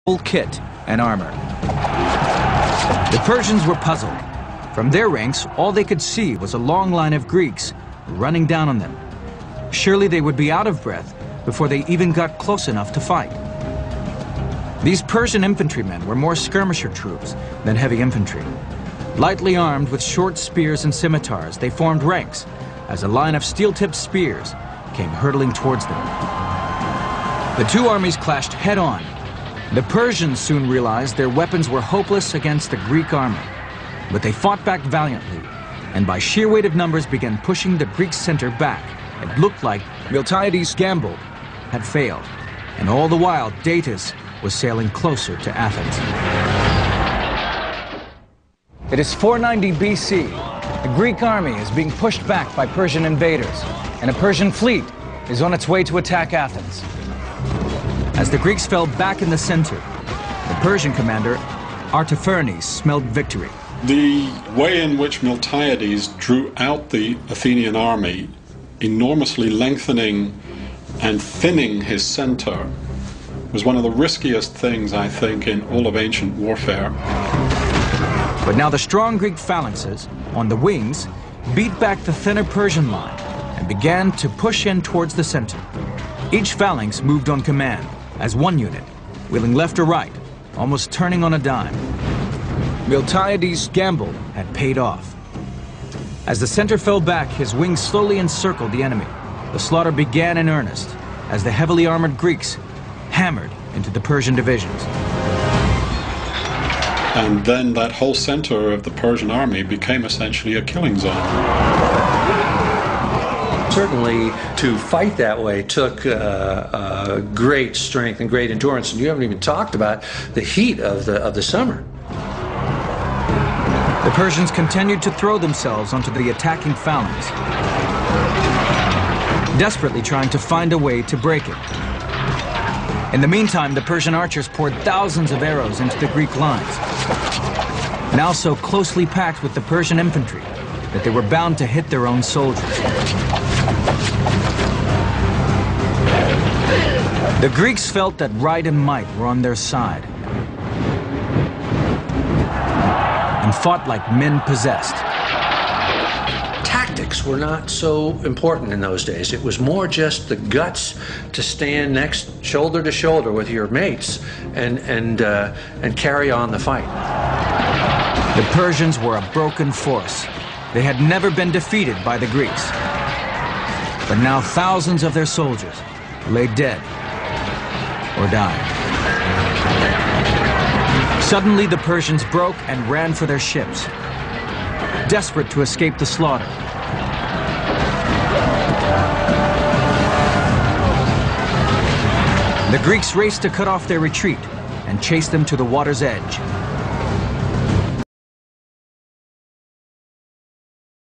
full kit and armor. The Persians were puzzled. From their ranks, all they could see was a long line of Greeks running down on them. Surely they would be out of breath before they even got close enough to fight. These Persian infantrymen were more skirmisher troops than heavy infantry. Lightly armed with short spears and scimitars, they formed ranks as a line of steel-tipped spears came hurtling towards them. The two armies clashed head-on. The Persians soon realized their weapons were hopeless against the Greek army, but they fought back valiantly, and by sheer weight of numbers began pushing the Greek center back. It looked like Miltiades' gamble had failed, and all the while Datis was sailing closer to Athens. It is 490 BC. The Greek army is being pushed back by Persian invaders, and a Persian fleet is on its way to attack Athens. As the Greeks fell back in the center, the Persian commander, Artaphernes, smelled victory. The way in which Miltiades drew out the Athenian army, enormously lengthening and thinning his center, was one of the riskiest things, I think, in all of ancient warfare. But now the strong Greek phalanxes on the wings beat back the thinner Persian line and began to push in towards the center. Each phalanx moved on command as one unit, wheeling left or right, almost turning on a dime. Miltiades' gamble had paid off. As the center fell back, his wings slowly encircled the enemy. The slaughter began in earnest as the heavily armored Greeks hammered into the Persian divisions. And then that whole center of the Persian army became essentially a killing zone. Certainly, to fight that way took great strength and great endurance, and you haven't even talked about the heat of the summer. The Persians continued to throw themselves onto the attacking phalanx, desperately trying to find a way to break it. In the meantime, the Persian archers poured thousands of arrows into the Greek lines, now so closely packed with the Persian infantry that they were bound to hit their own soldiers. The Greeks felt that right and might were on their side and fought like men possessed. Tactics were not so important in those days. It was more just the guts to stand next shoulder to shoulder with your mates and carry on the fight. The Persians were a broken force. They had never been defeated by the Greeks. But now thousands of their soldiers lay dead or died. Suddenly the Persians broke and ran for their ships, desperate to escape the slaughter. The Greeks raced to cut off their retreat and chased them to the water's edge.